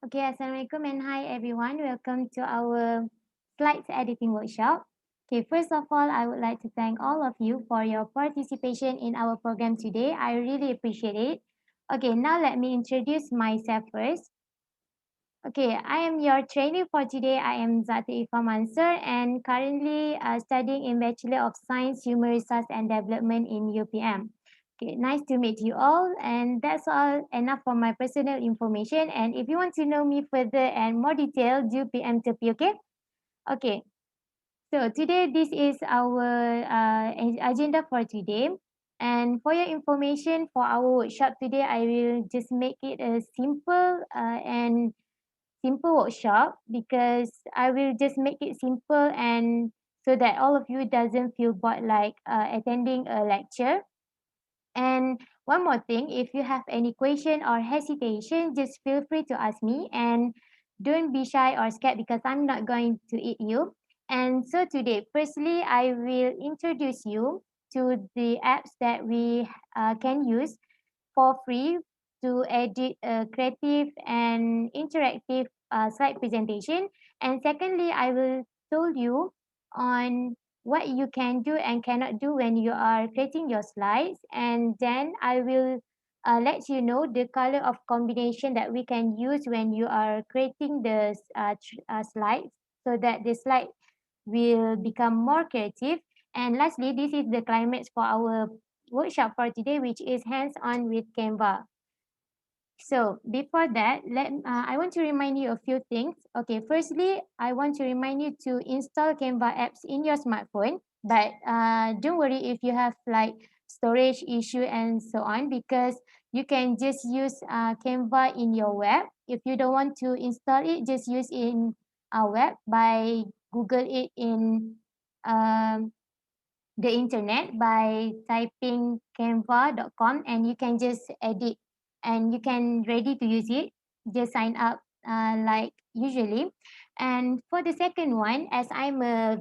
Okay, Assalamualaikum and hi everyone. Welcome to our slides editing workshop. Okay, first of all, I would like to thank all of you for your participation in our program today. I really appreciate it. Okay, now let me introduce myself first. Okay, I am your trainer for today. I am ZAATUL MANSOR and currently studying in Bachelor of Science, Human Resource and Development in UPM. Okay, nice to meet you all. And that's all enough for my personal information. And if you want to know me further and more detail, do PM to P, okay? Okay, so today this is our agenda for today. And for your information for our workshop today, I will just make it a simple workshop because I will just make it simple and so that all of you doesn't feel bored like attending a lecture. And one more thing, if you have any question or hesitation, just feel free to ask me and don't be shy or scared because I'm not going to eat you. And so today, firstly, I will introduce you to the apps that we can use for free to edit a creative and interactive slide presentation. And secondly, I will tell you on what you can do and cannot do when you are creating your slides. And then I will let you know the color of combination that we can use when you are creating the slides so that the slide will become more creative. And lastly, this is the climax for our workshop for today, which is hands-on with Canva. So before that, I want to remind you a few things. Okay, firstly, I want to remind you to install Canva apps in your smartphone. But don't worry if you have like storage issue and so on, because you can just use Canva in your web. If you don't want to install it, just use in our web by Google it in um, the internet by typing canva.com and you can just edit and you can ready to use it. Just sign up like usually. And for the second one, as I'm a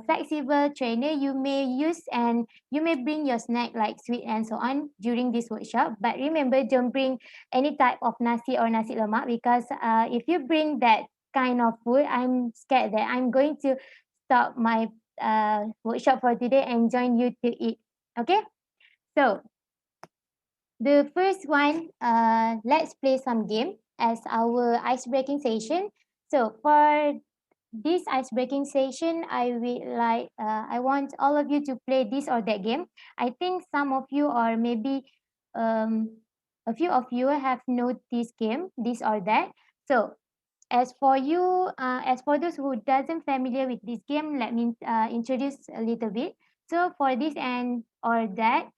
flexible trainer, you may use and you may bring your snack like sweet and so on during this workshop. But remember, don't bring any type of nasi or nasi lemak because if you bring that kind of food, I'm scared that I'm going to stop my workshop for today and join you to eat. Okay, so the first one, let's play some game as our ice breaking session. So for this ice breaking session, I want all of you to play this or that game. I think some of you or maybe um, a few of you have know this game, this or that. So as for you, as for those who doesn't familiar with this game, let me introduce a little bit. So for this and or that,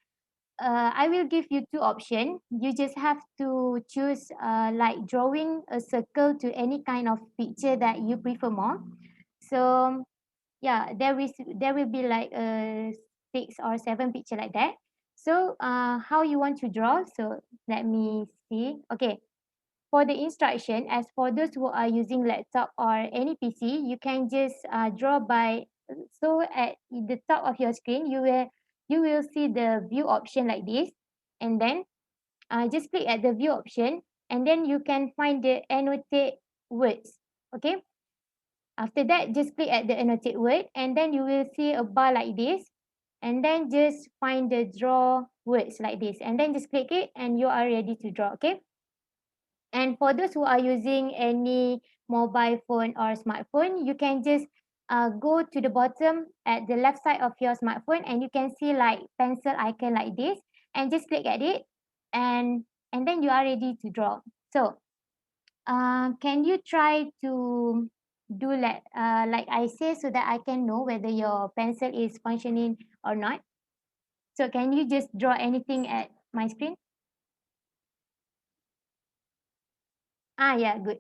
I will give you two options. You just have to choose like drawing a circle to any kind of picture that you prefer more. So yeah, there will be like a 6 or 7 picture like that. So how you want to draw? So let me see. Okay, for the instruction, as for those who are using laptop or any PC, you can just draw by. So at the top of your screen, you will see the view option like this, and then just click at the view option, and then you can find the annotate words. Okay. After that, just click at the annotate word, and then you will see a bar like this, and then just find the draw words like this, and then just click it, and you are ready to draw. Okay. And for those who are using any mobile phone or smartphone, you can just go to the bottom at the left side of your smartphone and you can see like pencil icon like this and just click at it and then you are ready to draw. So can you try to do like I say so that I can know whether your pencil is functioning or not? So can you just draw anything at my screen? Yeah, good.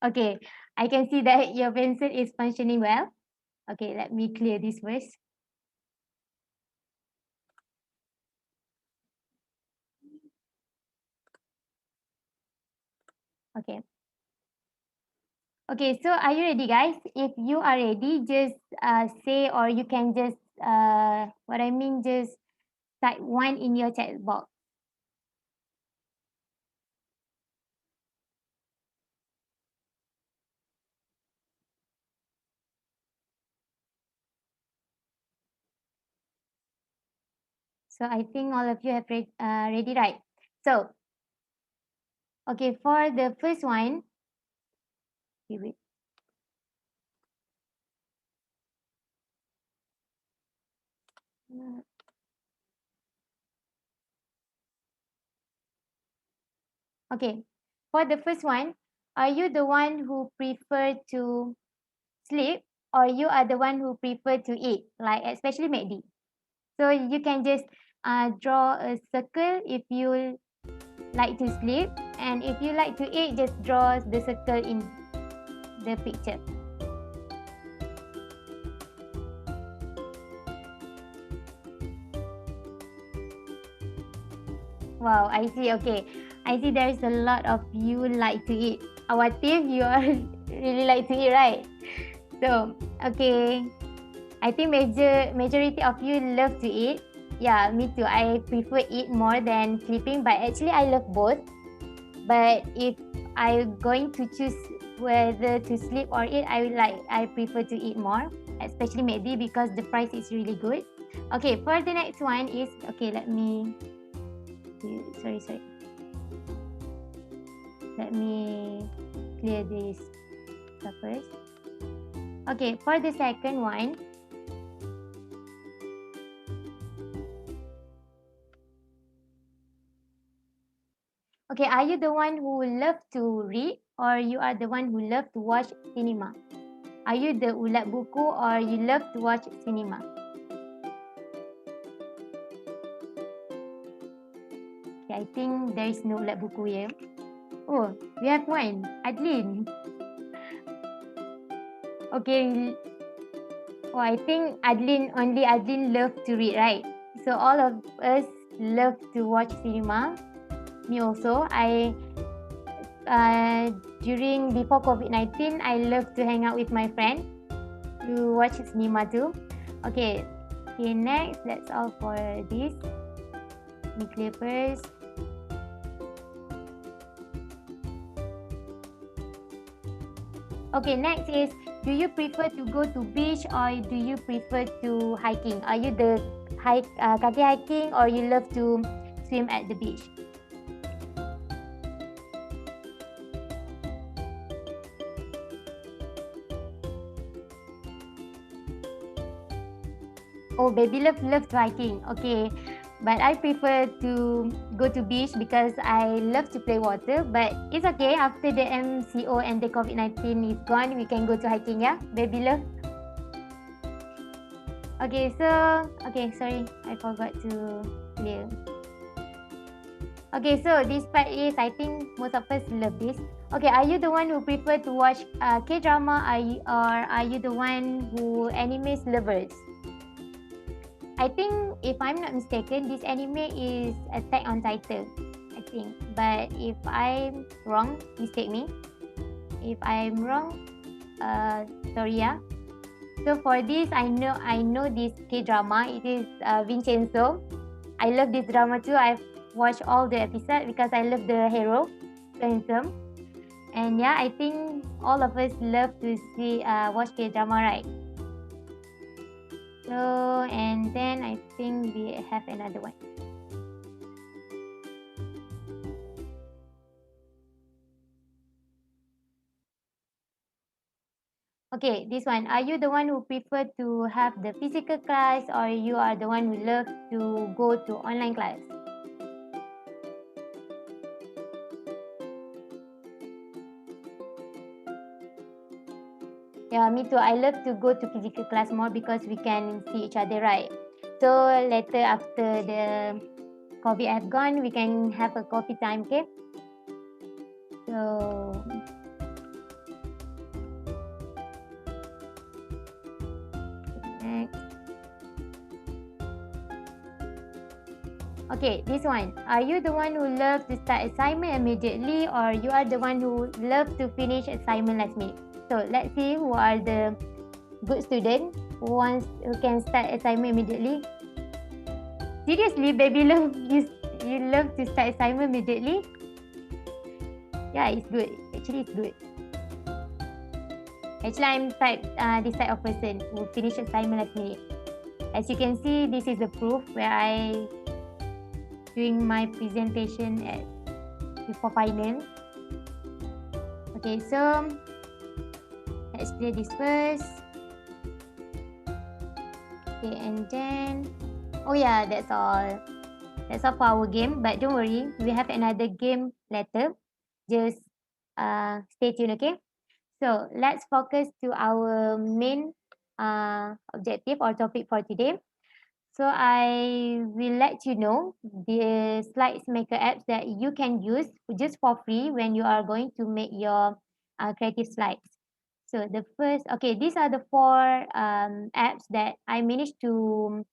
Okay, I can see that your pencil is functioning well. Okay, let me clear this first. Okay. Okay, so are you ready, guys? If you are ready, just say, or you can just what I mean, just type one in your chat box. So I think all of you have ready, right? So okay, for the first one, okay, wait. Okay, for the first one, are you the one who prefer to sleep, or you are the one who prefer to eat, like especially MACD? So you can just draw a circle if you like to sleep, and if you like to eat, just draw the circle in the picture. Wow, I see. Okay, I see there's a lot of you like to eat. Our team, you are really like to eat, right? So okay, I think majority of you love to eat. Yeah, me too. I prefer eat more than sleeping, but actually I love both. But if I'm going to choose whether to sleep or eat, I prefer to eat more, especially maybe because the price is really good. Okay, for the next one is okay. Let me sorry. Let me clear this first. Okay, for the second one. Okay, are you the one who love to read, or you are the one who love to watch cinema? Are you the ulat buku, or you love to watch cinema? Okay, I think there is no ulat buku here. Oh, we have one. Adlin. Okay. Oh, I think only Adlin love to read, right? So all of us love to watch cinema. Me also. During before COVID-19, I love to hang out with my friend to watch cinema too. Okay. Okay, next, that's all for this. Me clear first. Okay, next is, do you prefer to go to beach, or do you prefer to hiking? Are you the kaki hiking, or you love to swim at the beach? Oh, baby love to hiking. Okay, but I prefer to go to beach because I love to play water. But it's okay, after the MCO and the COVID-19 is gone, we can go to hiking, yeah, baby love. Okay, so okay, sorry, I forgot to clear. Okay, so this part is, I think most of us love this. Okay, are you the one who prefer to watch K-drama, or are you the one who animes lovers? I think, if I'm not mistaken, this anime is Attack on Titan, I think. But if I'm wrong, mistake me. If I'm wrong, sorry, yeah. So for this, I know this K drama. It is Vincenzo. I love this drama too. I've watched all the episodes because I love the hero, so handsome. And yeah, I think all of us love to watch K drama, right? So, and then I think we have another one. Okay, this one. Are you the one who prefer to have the physical class, or you are the one who love to go to online class? Yeah, me too. I love to go to physical class more because we can see each other, right? So later, after the COVID have gone, we can have a coffee time, okay? So next. Okay, this one. Are you the one who loves to start assignment immediately, or you are the one who loves to finish assignment last minute? So let's see who are the good student who can start assignment immediately. Seriously, baby love, you love to start assignment immediately? Yeah, it's good. Actually, it's good. Actually, I'm this type of person who finish assignment last minute. As you can see, this is the proof where I doing my presentation before final. Okay, so let's play this first. Okay, and then oh yeah, that's all. That's all for our game. But don't worry, we have another game later. Just stay tuned, okay? So let's focus to our main objective or topic for today. So I will let you know the slides maker apps that you can use just for free when you are going to make your creative slides. So the first, okay, these are the four apps that I managed to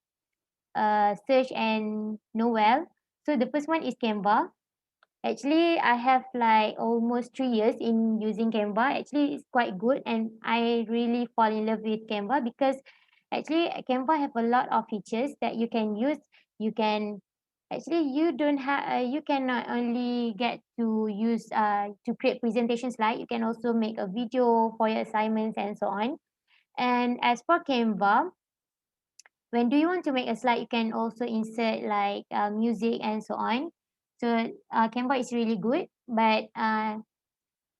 search and know well. So the first one is Canva. Actually, I have like almost 3 years in using Canva. Actually, it's quite good, and I really fall in love with Canva because actually Canva have a lot of features that you can use. You can actually you don't have you can not only get to use to create presentation slide. You can also make a video for your assignments and so on. And as for Canva, when do you want to make a slide, you can also insert like music and so on. So Canva is really good, but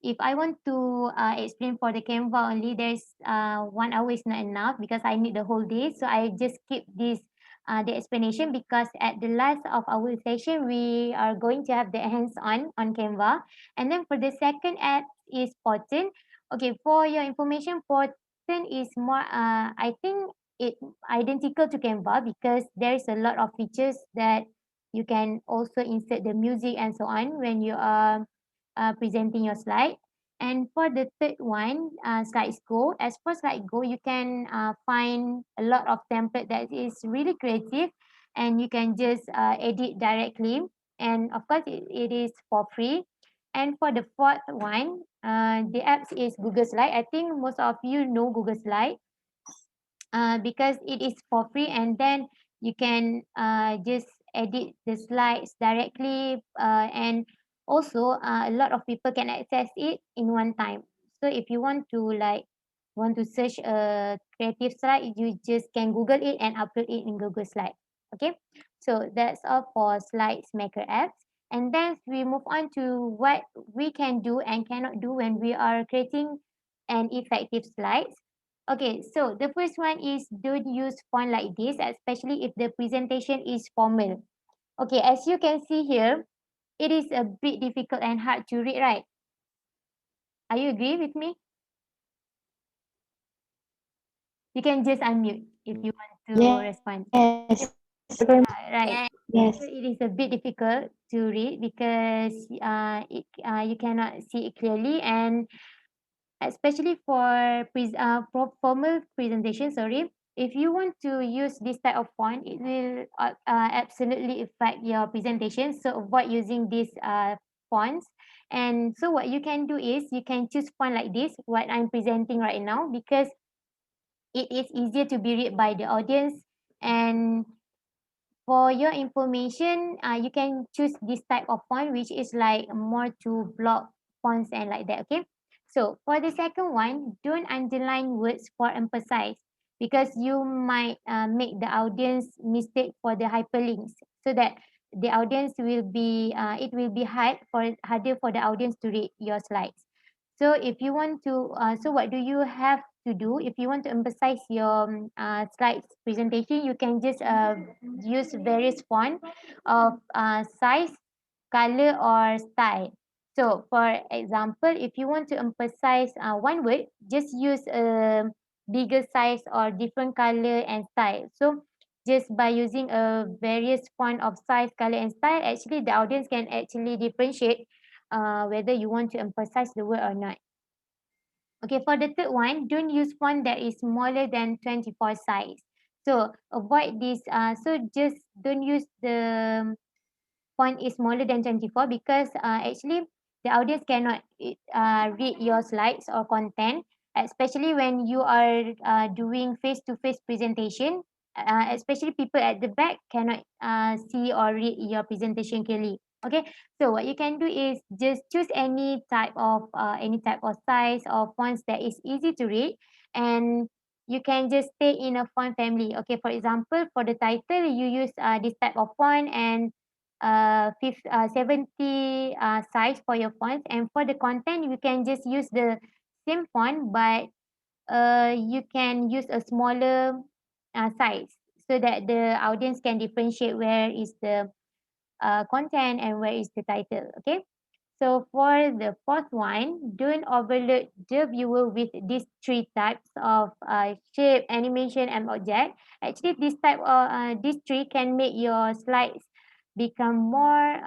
if I want to explain for the Canva only, there's 1 hour is not enough because I need the whole day. So I just skip this the explanation because at the last of our session we are going to have the hands on Canva. And then for the second app is Potten. Okay, for your information, Potten is more I think it identical to Canva because there is a lot of features that you can also insert the music and so on when you are presenting your slide. And for the third one, Slides Go. As for Slides Go, you can find a lot of template that is really creative, and you can just edit directly. And of course, it is for free. And for the fourth one, the apps is Google Slide. I think most of you know Google Slide because it is for free, and then you can just edit the slides directly, and also a lot of people can access it in one time. So if you want to search a creative slide, you just can Google it and upload it in Google Slide. Okay, so that's all for Slides Maker apps. And then we move on to what we can do and cannot do when we are creating an effective slides. Okay, so the first one is don't use font like this, especially if the presentation is formal. Okay, as you can see here, it is a bit difficult and hard to read, right? Are you agree with me? You can just unmute if you want to respond. Yes. Right. Yes. So it is a bit difficult to read because you cannot see it clearly, and especially for formal presentation, sorry, if you want to use this type of font, it will absolutely affect your presentation, so avoid using these fonts. And so what you can do is you can choose font like this, what I'm presenting right now, because it is easier to be read by the audience. And for your information, you can choose this type of font, which is like more to block fonts and like that. Okay. So for the second one, don't underline words for emphasize because you might make the audience mistake for the hyperlinks, so that the audience will be it will be harder for the audience to read your slides. So if you want to, so what do you have to do if you want to emphasize your slides presentation? You can just use various font of size, color, or style. So for example, if you want to emphasize one word, just use a bigger size or different color and style. So just by using a various font of size, color, and style, actually the audience can actually differentiate whether you want to emphasize the word or not. Okay, for the third one, don't use font that is smaller than 24 size. So avoid this. So just don't use the font is smaller than 24 because actually the audience cannot read your slides or content, especially when you are doing face-to-face presentation. Especially people at the back cannot see or read your presentation clearly. Okay, so what you can do is just choose any type of size or fonts that is easy to read, and you can just stay in a font family. Okay, for example, for the title, you use this type of font and 70 size for your fonts, and for the content you can just use the same font, but you can use a smaller size so that the audience can differentiate where is the content and where is the title. Okay, so for the fourth one, don't overload the viewer with these three types of shape, animation, and object. Actually, these three can make your slides become more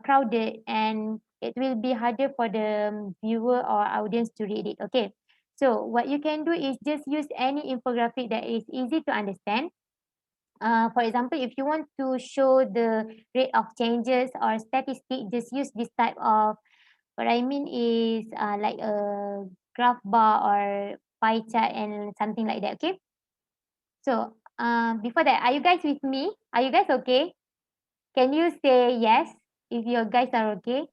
crowded, and it will be harder for the viewer or audience to read it. Okay, so what you can do is just use any infographic that is easy to understand. For example, if you want to show the rate of changes or statistic, just use this type of, what I mean is like a graph bar or pie chart and something like that. Okay. So before that, are you guys with me? Are you guys okay? Can you say yes if your guys are okay?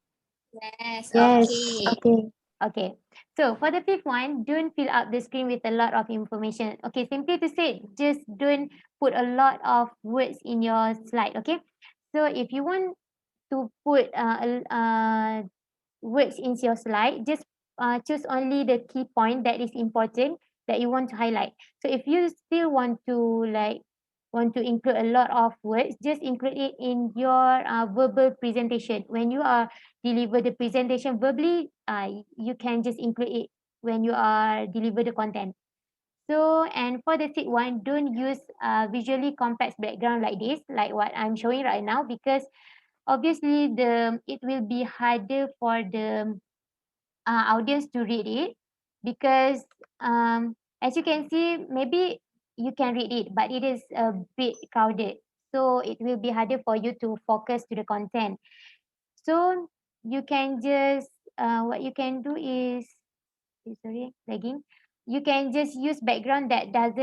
Yes, Yes, okay. okay. Okay. So for the fifth one, don't fill up the screen with a lot of information. Okay, simply to say, just don't put a lot of words in your slide. Okay. So if you want to put words in your slide, just choose only the key point that is important that you want to highlight. So if you still want to include a lot of words, just include it in your verbal presentation. When you are deliver the presentation verbally, you can just include it when you are deliver the content. So, and for the sixth one, don't use visually complex background like this, like what I'm showing right now, because obviously it will be harder for the audience to read it, because as you can see, maybe you can read it, but it is a bit crowded, so it will be harder for you to focus to the content. So you can just what you can do is, sorry, lagging. You can just use background that does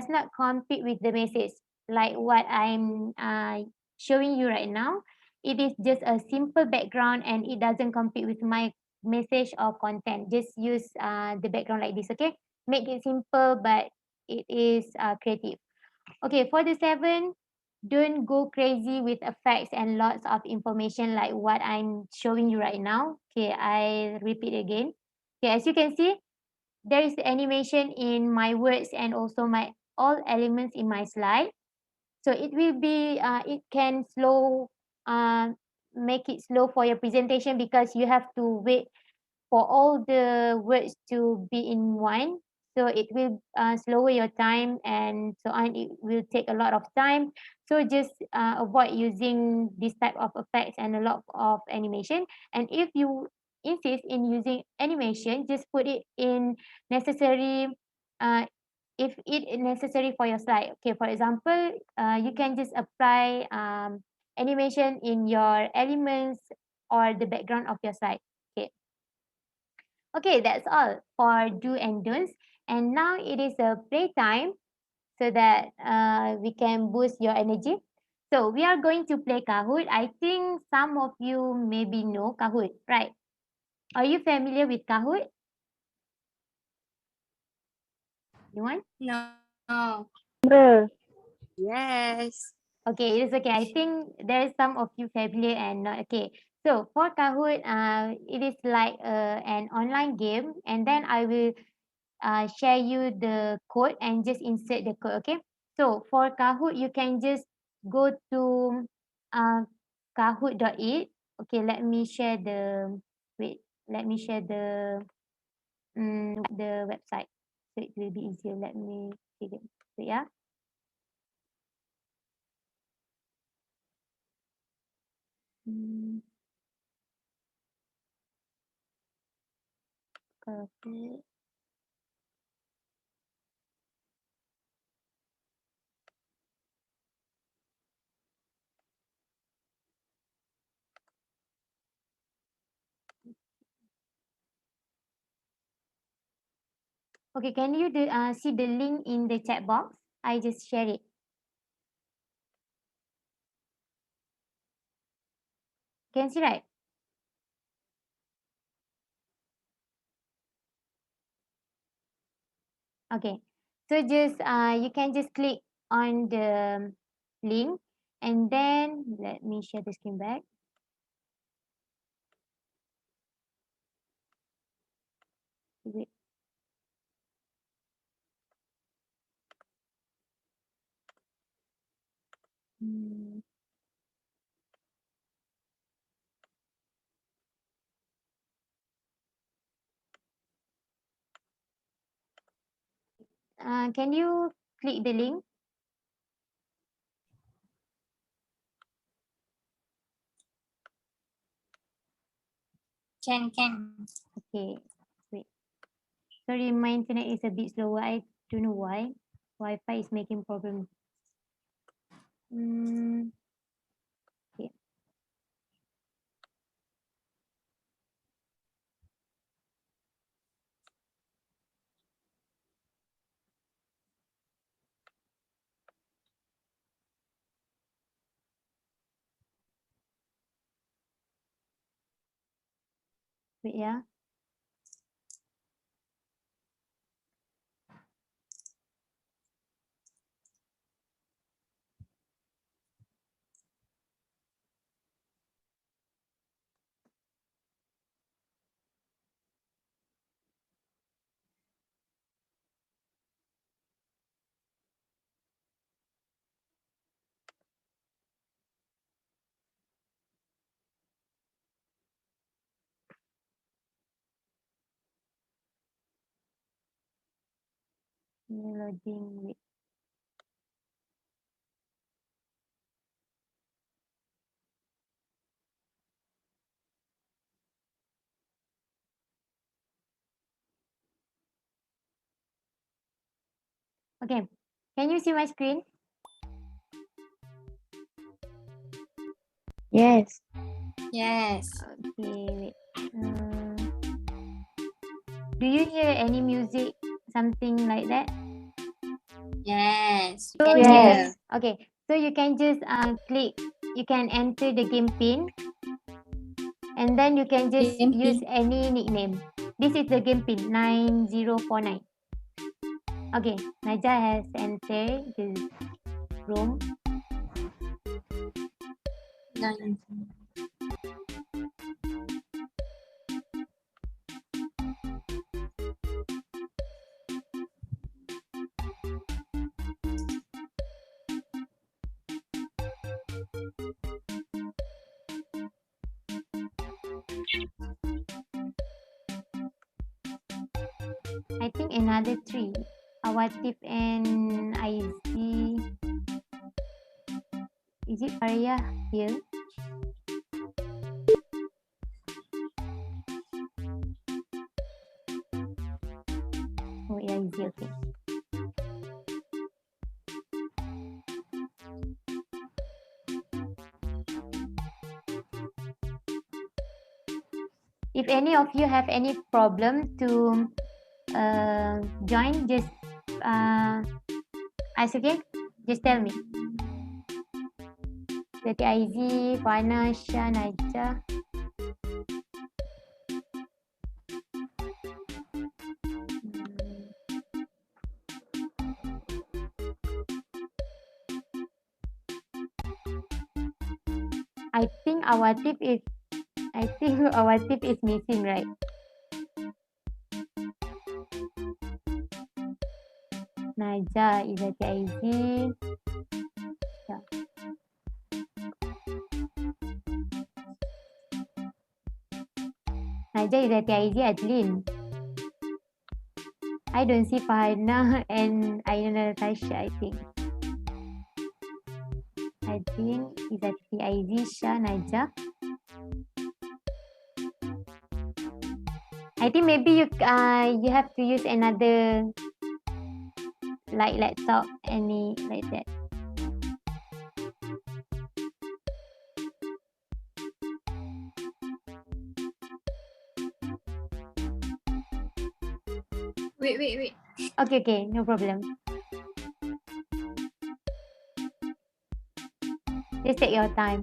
not compete with the message, like what I'm showing you right now. It is just a simple background and it doesn't compete with my message or content. Just use the background like this. Okay, make it simple, but it is creative. Okay, for the seven, don't go crazy with effects and lots of information like what I'm showing you right now. Okay, I repeat again. Okay, as you can see, there is animation in my words and also my all elements in my slide. So it can uh, make it slow for your presentation because you have to wait for all the words to be in one. So it will slower your time and so on. It will take a lot of time. So just avoid using this type of effects and a lot of animation. And if you insist in using animation, just put it in necessary. If it is necessary for your slide. Okay, for example, you can just apply animation in your elements or the background of your slide. Okay. Okay, that's all for do and don'ts. And now it is a playtime so that we can boost your energy. So we are going to play Kahoot. I think some of you maybe know Kahoot, right? Are you familiar with Kahoot? Anyone? No. Bro, Yes. Okay, it is okay. I think there is some of you familiar and not okay. So for Kahoot, it is like an online game, and then I will share you the code and just insert the code. Okay. So for Kahoot, you can just go to uh, kahoot.it. Okay, let me share the wait. Let me share the website so it will be easier. Let me take it. So yeah. Mm. Copy. Okay, can you see the link in the chat box? I just share it. Can you see, right? Okay, so just you can just click on the link, and then let me share the screen back. Wait. Hmm. Can you click the link? Can. Okay, wait. Sorry, my internet is a bit slower. I don't know why. Wi-Fi is making problem. Okay, wait, yeah. Loading. Wait. Okay, can you see my screen? Yes. Yes. Okay, wait. Do you hear any music, something like that? Yes. So Can you can, Yes. okay, so you can just click, you can enter the game pin, and then you can just Game use pin. any nickname. This is the game pin 9049. Okay, Naja has entered the room. Nine. I think another three. Awatif and IZ. Is it Faria here? Oh yeah, IZ, okay. If any of you have any problem to join, just ask again. Just tell me. Jadi IZ, Fana, Shah, Naja. I think Awatif is Awatif is missing, right? Naja, Izati IZ. Yeah. Naja, Izati IZ, Adlin. I don't see Fahana and Aina Natasha, I think. Adlin, Izati IZ, Shah, Naja. I I think maybe you have to use another like laptop, any like that. Wait. Okay, no problem. Just take your time.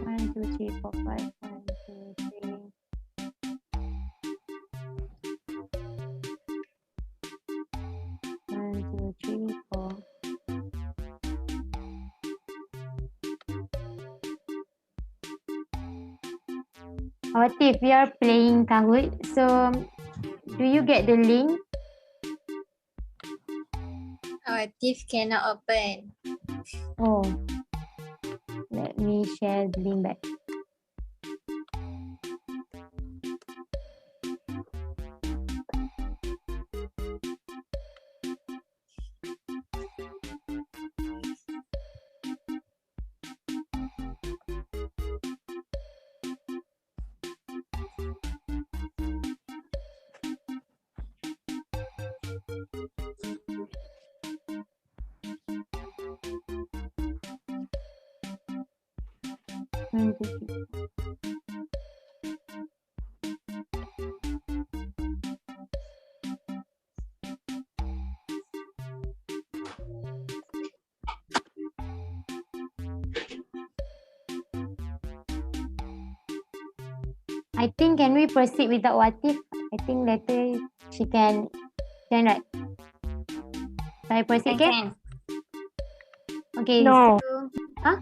One, two, three, four, five. One, two, three. One, two, three, four. What if we are playing Kahoot? So, do you get the link? Our diff cannot open. Oh, let me share the link back. One, two, three. I think can we proceed without what if? I think later she can right? So I proceed, okay? Can. Okay. No. So, huh?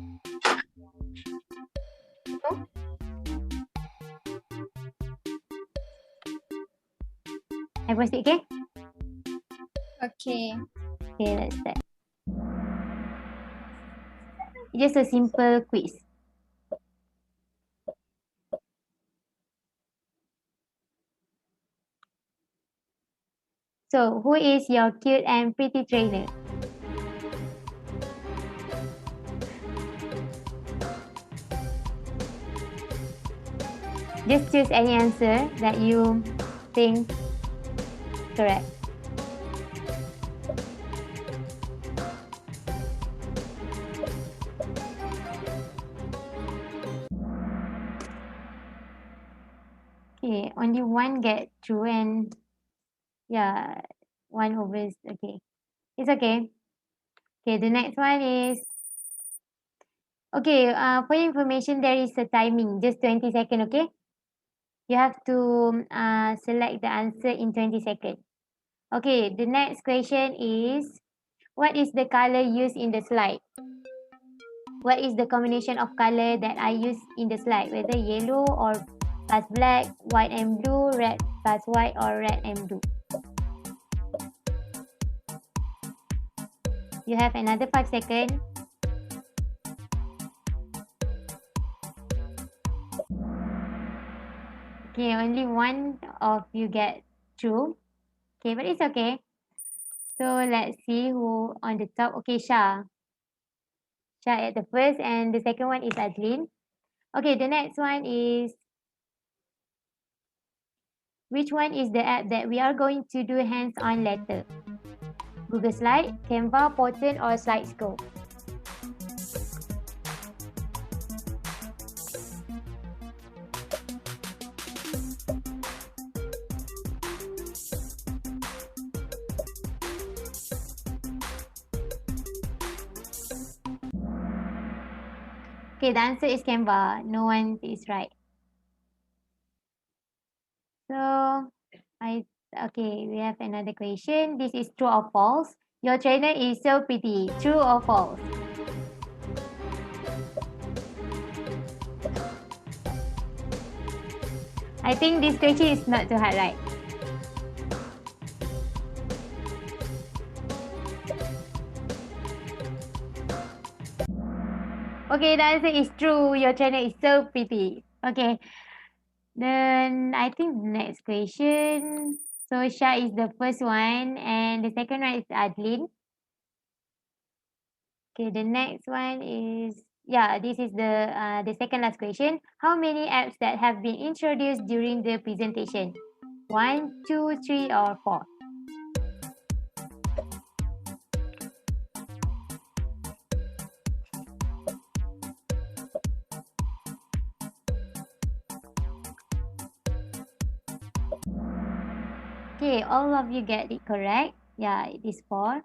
I proceed, okay? Okay. Okay, let's start. Just a simple quiz. So, who is your cute and pretty trainer? Just choose any answer that you think correct. Okay, only one get true and yeah, one over is okay. It's okay. Okay, the next one is okay. For your information, there is a timing, just 20 seconds. Okay, you have to select the answer in 20 seconds. Okay, the next question is what is the color used in the slide? What is the combination of color that I use in the slide? Whether yellow or plus black, white and blue, red plus white, or red and blue. You have another 5 seconds. Okay, only one of you get true. Okay, but it's okay. So let's see who on the top. Okay, Shah. Shah at the first, and the second one is Adlin. Okay, the next one is which one is the app that we are going to do hands-on later? Google Slide, Canva, Potent, or Slideshow? Okay, the answer is Canva. No one is right. So, we have another question. This is true or false? Your trainer is so pretty. True or false? I think this question is not too hard, right? Okay, the answer is true. Your trainer is so pretty. Okay, then I think the next question. So Shah is the first one, and the second one is Adlin. Okay, the next one is yeah, this is the second last question. How many apps that have been introduced during the presentation? One, two, three, or four? Okay, all of you get it correct. Yeah, it is four.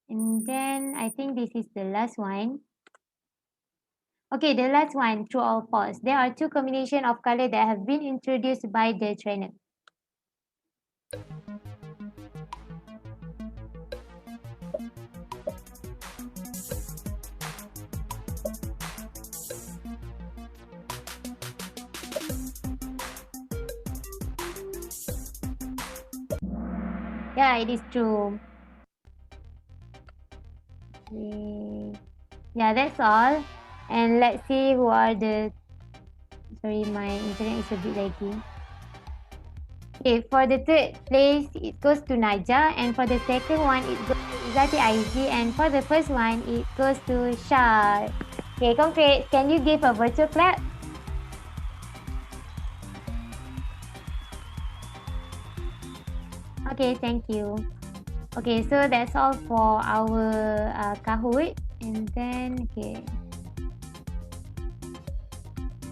And then I think this is the last one. Okay, the last one, true or false. There are two combination of color that have been introduced by the trainer. Yeah, it is true. Okay. Yeah, that's all. And let's see who are the. Sorry, my internet is a bit laggy. Okay, for the third place, it goes to Naja, and for the second one, it goes to Izati Aizi, and for the first one, it goes to Shah. Okay, congrats. Can you give a virtual clap? Okay, thank you. Okay, so that's all for our Kahoot. And then, okay.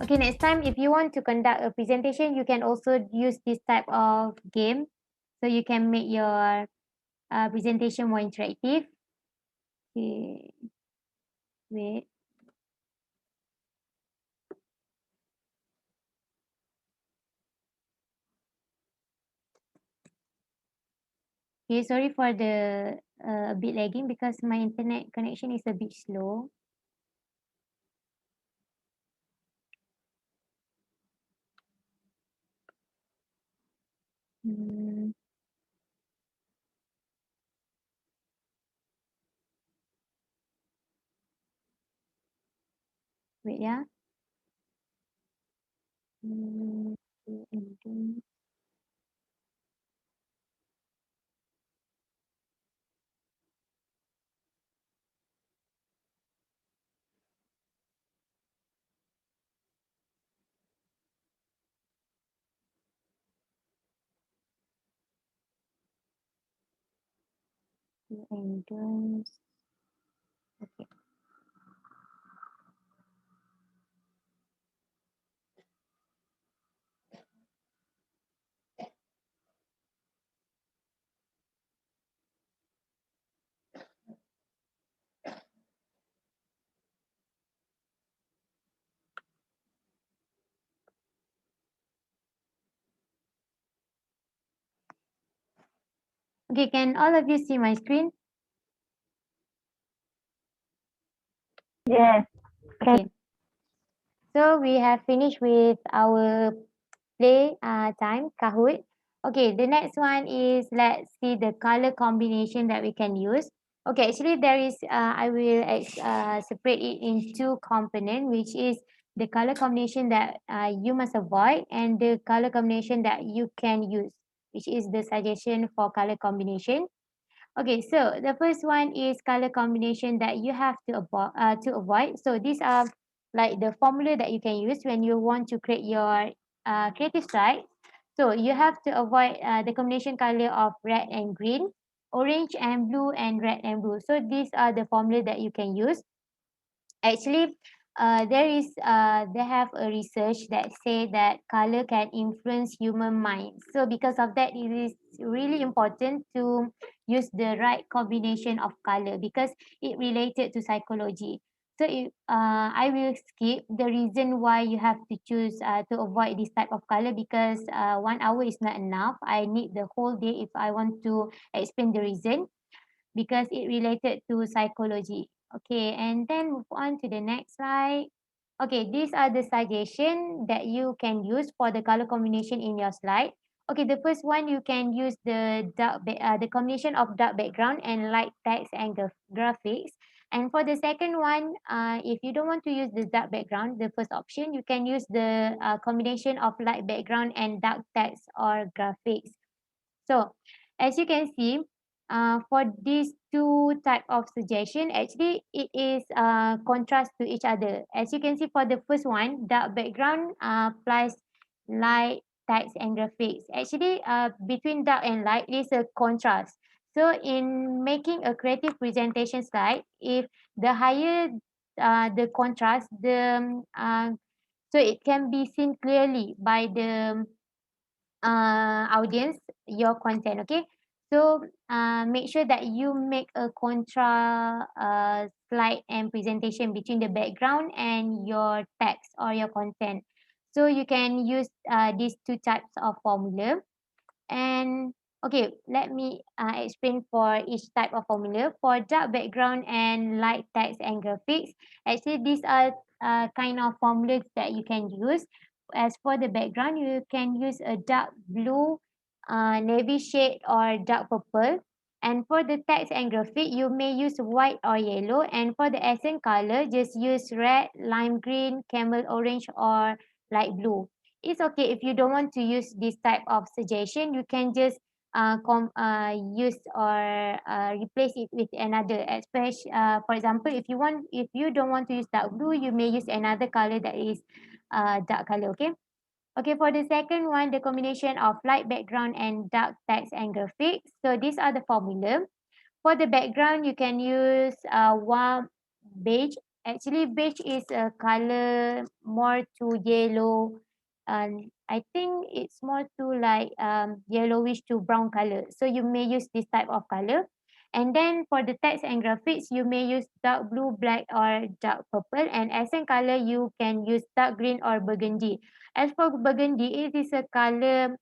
Okay, next time, if you want to conduct a presentation, you can also use this type of game. So you can make your presentation more interactive. Okay, wait. Okay, sorry for the a bit lagging because my internet connection is a bit slow. Hmm, wait, yeah. Hmm, okay, and then okay. Okay, can all of you see my screen? Yes. Okay. So we have finished with our play time, Kahoot. Okay, the next one is let's see the color combination that we can use. Okay, actually there is, I will separate it in two component, which is the color combination that you must avoid and the color combination that you can use, which is the suggestion for color combination. Okay, so the first one is color combination that you have to avoid. So these are like the formula that you can use when you want to create your creative site. So you have to avoid the combination color of red and green, orange and blue, and red and blue. So these are the formula that you can use. Actually, they have a research that say that color can influence human minds. So because of that, it is really important to use the right combination of color because it related to psychology. So I will skip the reason why you have to choose to avoid this type of color because 1 hour is not enough. I need the whole day if I want to explain the reason because it related to psychology. Okay, and then move on to the next slide. Okay, these are the suggestion that you can use for the color combination in your slide. Okay, the first one you can use the combination of dark background and light text and graphics. And for the second one, if you don't want to use the dark background, the first option, you can use the combination of light background and dark text or graphics. So as you can see, for these two type of suggestion, actually it is contrast to each other. As you can see for the first one, dark background plus light text and graphics. Actually, between dark and light is a contrast. So in making a creative presentation slide, if the higher the contrast, so it can be seen clearly by the audience your content. Okay, so make sure that you make a contra slide and presentation between the background and your text or your content. So you can use these two types of formula. And okay, let me explain for each type of formula. For dark background and light text and graphics, actually these are kind of formulas that you can use. As for the background, you can use a dark blue, navy shade, or dark purple. And for the text and graphic, you may use white or yellow. And for the accent color, just use red, lime green, camel orange, or light blue. It's okay if you don't want to use this type of suggestion. You can just use or replace it with another. Especially, for example, if you don't want to use dark blue, you may use another color that is dark color. Okay. Okay, for the second one, the combination of light background and dark text and graphics. So these are the formula. For the background, you can use warm beige. Actually, beige is a color more to yellow, and I think it's more to like yellowish to brown color. So you may use this type of color. And then for the text and graphics, you may use dark blue, black, or dark purple. And accent color, you can use dark green or burgundy. As for burgundy, it is a color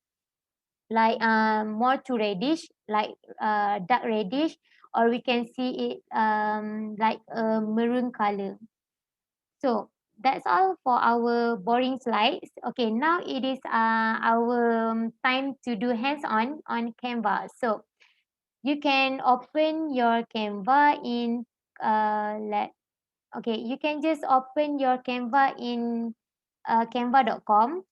like more to reddish, like dark reddish, or we can see it like a maroon color. So that's all for our boring slides. Okay, now it is our time to do hands-on on Canva. So you can open your Canva in let okay, you can just open your Canva in canva.com.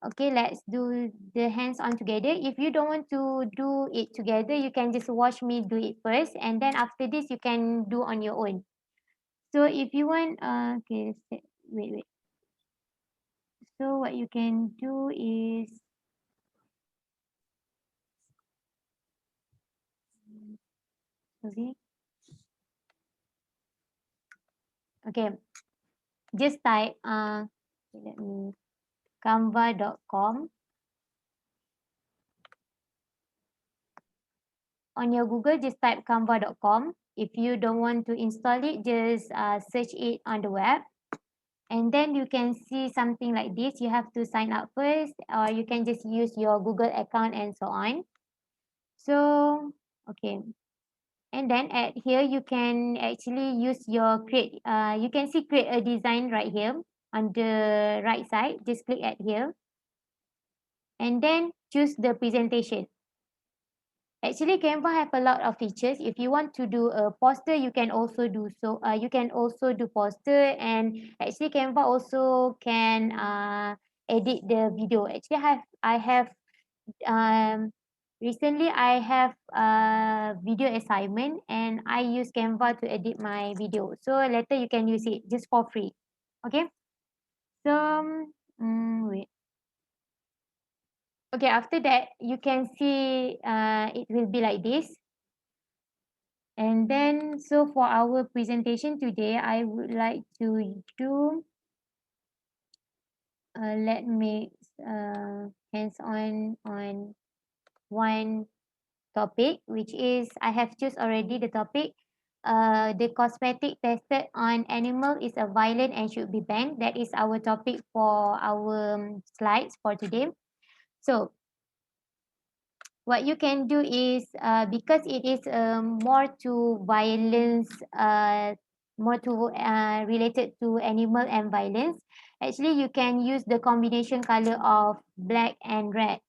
Okay, let's do the hands on together. If you don't want to do it together, you can just watch me do it first, and then after this, you can do on your own. So if you want, okay, wait. So what you can do is, okay, okay, just type, let me, canva.com. On your Google, just type canva.com. If you don't want to install it, just search it on the web. And then you can see something like this. You have to sign up first, or you can just use your Google account and so on. So, okay. And then at here, you can actually use your you can see create a design right here on the right side. Just click at here. And then choose the presentation. Actually, Canva have a lot of features. If you want to do a poster, you can also do so. You can also do poster, and actually Canva also can edit the video. Actually, I have um, recently I have a video assignment, and I use Canva to edit my video. So later you can use it just for free. Okay. So wait. Okay. After that, you can see it will be like this. And then, so for our presentation today, I would like to do, let me hands-on on one topic, which is, I have choose already the topic. The cosmetic tested on animal is a violent and should be banned. That is our topic for our slides for today. So what you can do is because it is more to violence more to related to animal and violence, actually you can use the combination color of black and red.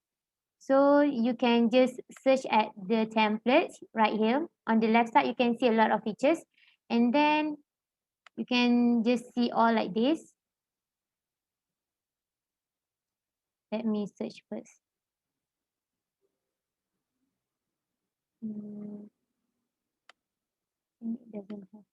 So you can just search at the templates right here on the left side. You can see a lot of features. And then you can just see all like this. Let me search first. Hmm, it doesn't have.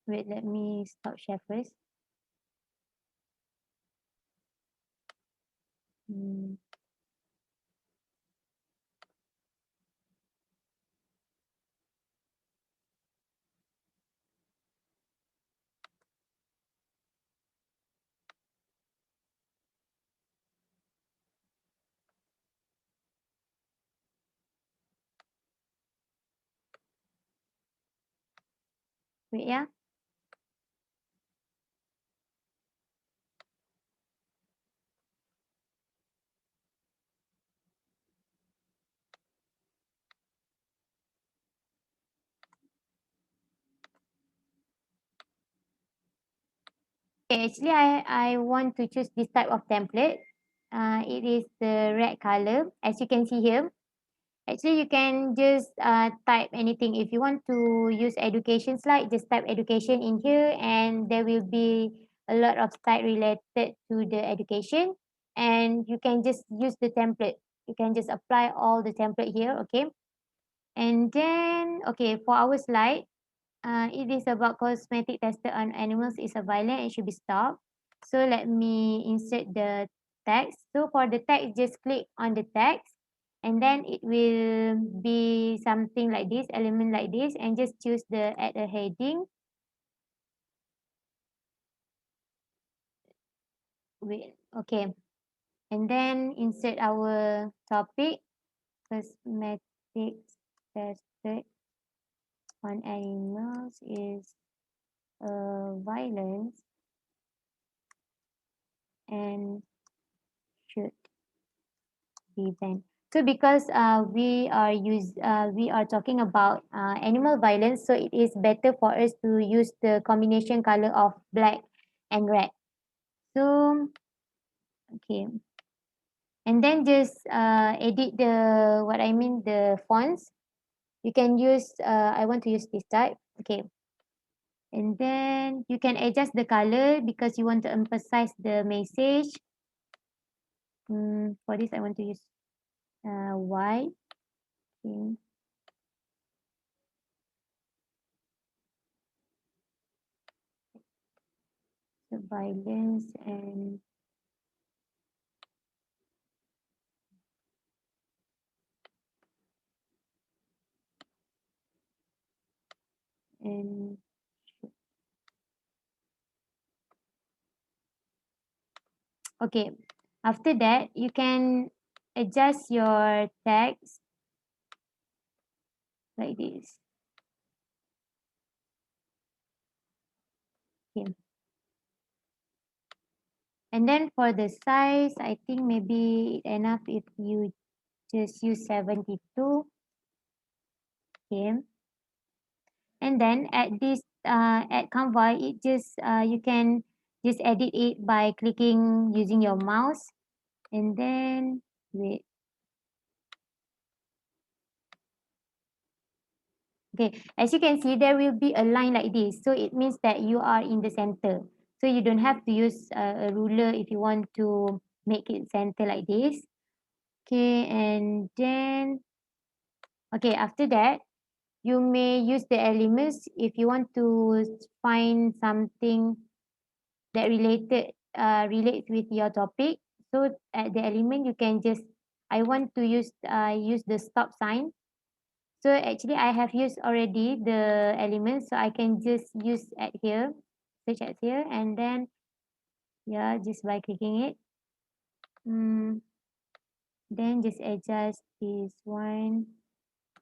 Wait, let me stop share first. Hmm. Wait, yeah. Okay, actually, I want to choose this type of template. It is the red color, as you can see here. Actually, you can just type anything. If you want to use education slide, just type education in here, and there will be a lot of slide related to the education. And you can just use the template. You can just apply all the template here, okay? And then, okay, for our slide, it is about cosmetic tested on animals is a violent and should be stopped. So let me insert the text. So for the text, just click on the text and then it will be something like this, element like this, and just choose the add a heading. Wait, okay. And then insert our topic, cosmetic tested on animals is violence and should be banned. So because we are talking about animal violence, so it is better for us to use the combination color of black and red. So okay, and then just edit the what I mean the fonts. You can use I want to use this type. Okay, and then you can adjust the color because you want to emphasize the message. For this, I want to use white. Okay. The violence and okay. After that, you can adjust your text like this. Okay. And then for the size, I think maybe enough if you just use 72. Okay. And then at Canva, it just you can just edit it by clicking using your mouse. And then wait. Okay, as you can see, there will be a line like this. So it means that you are in the center. So you don't have to use a ruler if you want to make it center like this. Okay, and then, okay, after that, you may use the elements if you want to find something that relates with your topic. So at the element, you can just, I want to use the stop sign. So actually I have used already the elements, so I can just use at here, search at here, and then yeah, just by clicking it. Mm, then just adjust this one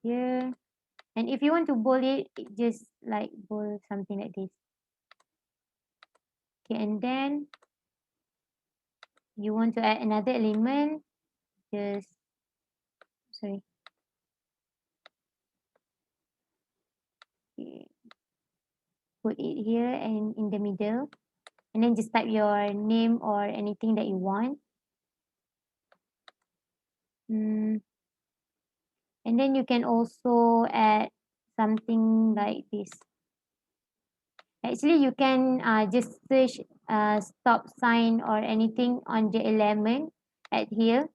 here. And if you want to bold it, just like bold something like this. Okay, and then you want to add another element, just sorry. Okay. Put it here and in the middle, and then just type your name or anything that you want. Mm. And then you can also add something like this. Actually, you can just search stop sign or anything on the element at here.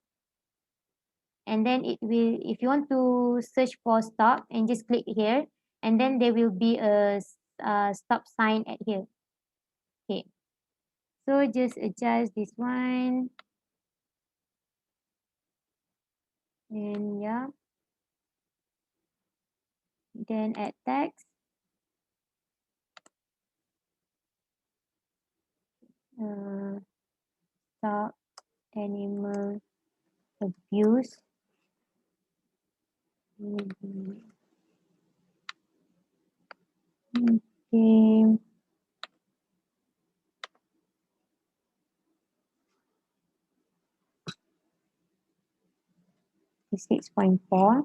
And then it will, if you want to search for stop and just click here, and then there will be a stop sign at here. Okay. So just adjust this one. And yeah. Then add text. Uh, stop animal abuse. Okay. 6.4.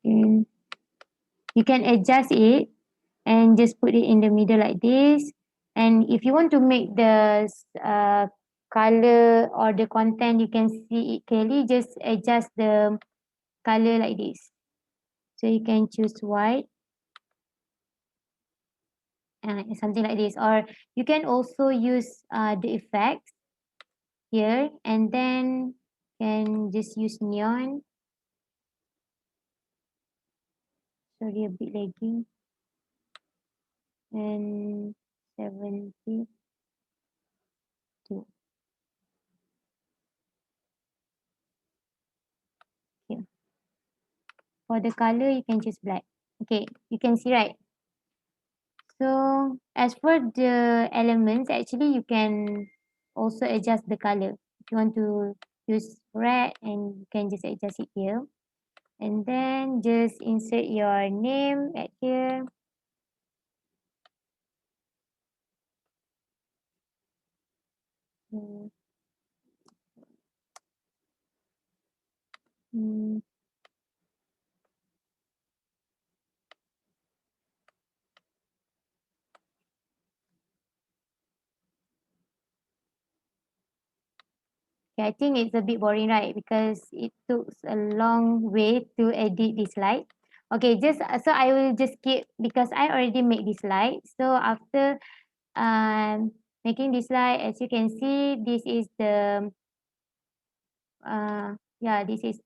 And you can adjust it and just put it in the middle like this. And if you want to make the color or the content, you can see it clearly, just adjust the color like this. So you can choose white, something like this. Or you can also use the effects here, and then can just use neon. Sorry, a bit lagging. And 72. Here. For the color, you can choose black. Okay, you can see, right? So as for the elements, actually you can also adjust the color. If you want to use red, and you can just adjust it here. And then just insert your name at here. Mm. Mm. Okay, I think it's a bit boring, right? Because it took a long way to edit this slide. Okay, just so I will just skip because I already made this slide. So after making this slide, as you can see, this is the yeah, this is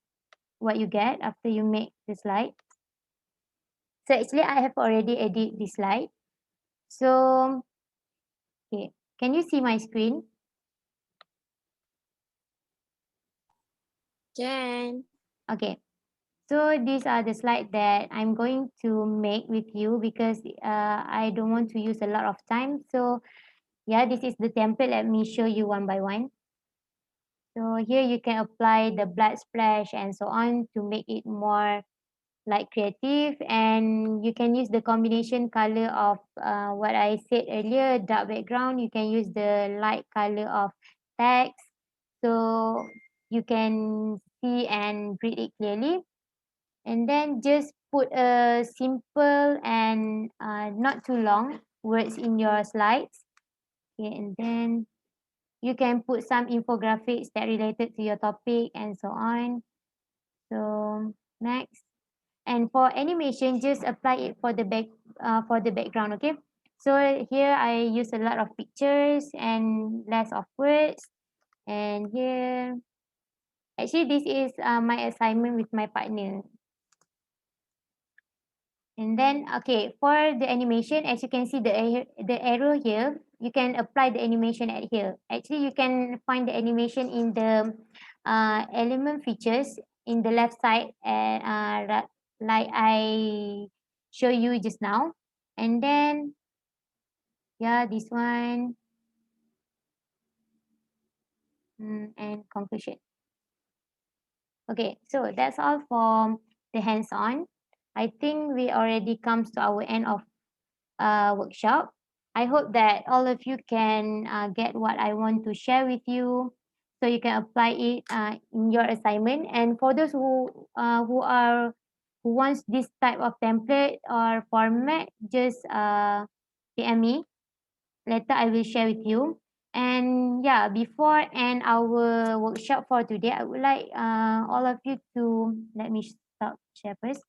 what you get after you make the slide. So actually I have already edit this slide. So okay, can you see my screen? Can. Okay. So these are the slides that I'm going to make with you because I don't want to use a lot of time. So yeah, this is the template. Let me show you one by one. So here you can apply the blood splash and so on to make it more like creative, and you can use the combination color of what I said earlier, dark background. You can use the light color of text, so you can see and read it clearly. And then just put a simple and not too long words in your slides. Okay, and then you can put some infographics that related to your topic and so on. So next. And for animation, just apply it for the background. Okay, so here I use a lot of pictures and less of words. And here, actually this is my assignment with my partner. And then okay, for the animation, as you can see the arrow here, you can apply the animation at here. Actually you can find the animation in the element features in the left side, and like I show you just now. And then yeah, this one, and conclusion. Okay, so that's all for the hands-on. I think we already comes to our end of workshop. I hope that all of you can get what I want to share with you. so you can apply it in your assignment. And for those who wants this type of template or format, just PM me. Later I will share with you. And yeah, before and our workshop for today, I would like all of you to let me stop share first.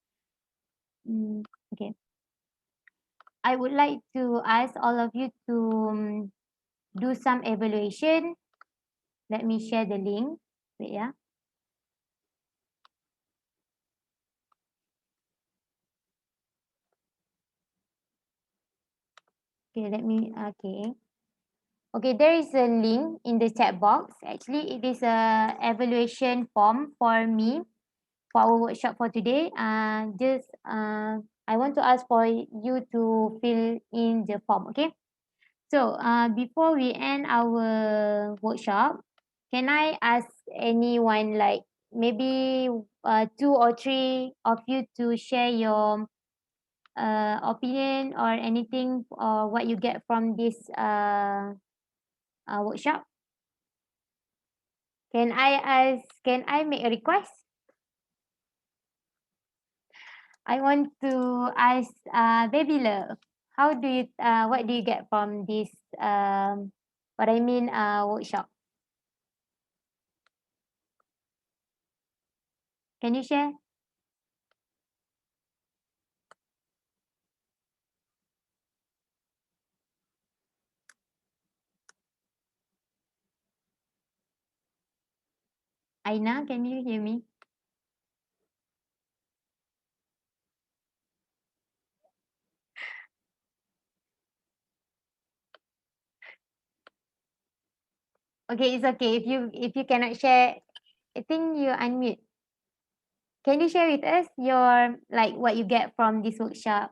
Okay. I would like to ask all of you to do some evaluation. Let me share the link. Wait, yeah. Okay, okay. Okay, there is a link in the chat box. Actually, it is a evaluation form for me for our workshop for today. I want to ask for you to fill in the form, okay? So, before we end our workshop, can I ask anyone, like maybe two or three of you, to share your opinion or anything or what you get from this workshop? Can I make a request? I want to ask Baby Love, how do you what do you get from this workshop? Can you share? Aina, can you hear me? Okay, it's okay. If you cannot share, I think you unmute. Can you share with us your like what you get from this workshop?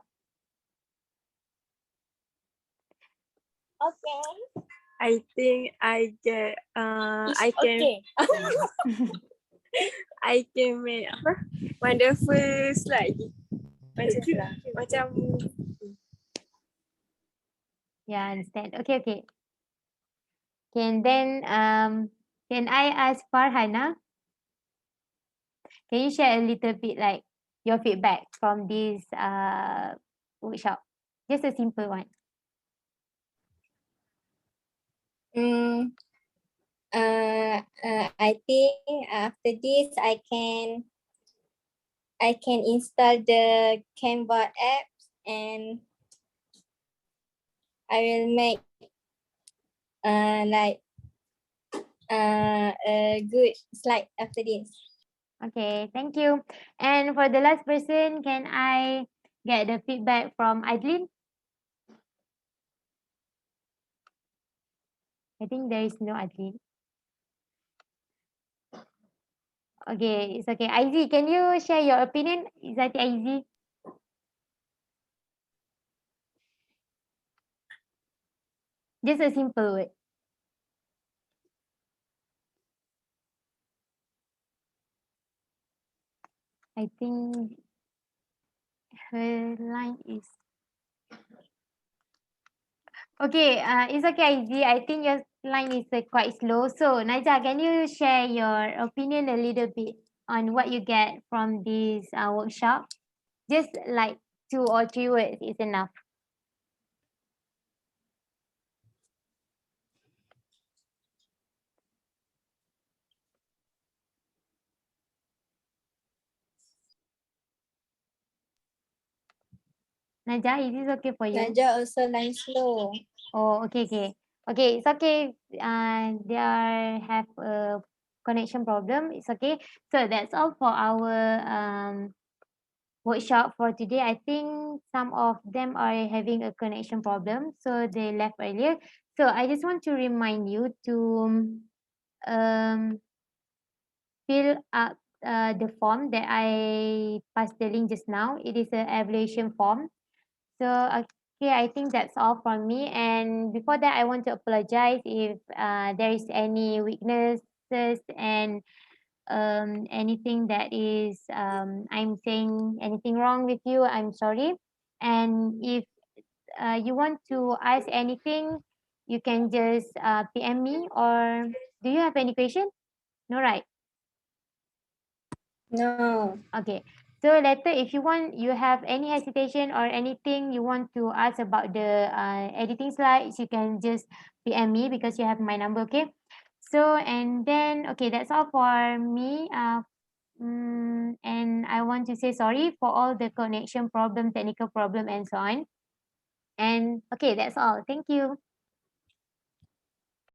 Okay. I think I get I can Okay. I can make apa wonderful slide macam Yeah, I understand. Okay, okay. Can then can I ask Farhana? Can you share a little bit like your feedback from this workshop? Just a simple one. Mm, I think after this I can install the Canva apps and I will make like a good slide after this. Okay, thank you. And for the last person, can I get the feedback from Adeline? I think there is no Adeline. Okay, it's okay. Izzy, can you share your opinion? Is that Izzy? Just a simple word. I think her line is okay. It's okay, Izzy. I think your line is quite slow. So, Naja, can you share your opinion a little bit on what you get from this workshop? Just like 2 or 3 words is enough. Naja, is this okay for you? Naja also line slow. Oh, okay, okay. Okay, it's okay. They are have a connection problem. It's okay. So that's all for our workshop for today. I think some of them are having a connection problem, so they left earlier. So I just want to remind you to um, fill up the form that I passed the link just now. It is an evaluation form. So okay, I think that's all from me. And before that, I want to apologize if there is any weaknesses and anything that is I'm saying anything wrong with you. I'm sorry. And if you want to ask anything, you can just PM me, or do you have any question? No, right? No. Okay. So later, if you want, you have any hesitation or anything you want to ask about the editing slides, you can just PM me because you have my number. Okay. So and then okay, that's all for me. And I want to say sorry for all the connection problem, technical problem, and so on. And okay, that's all. Thank you.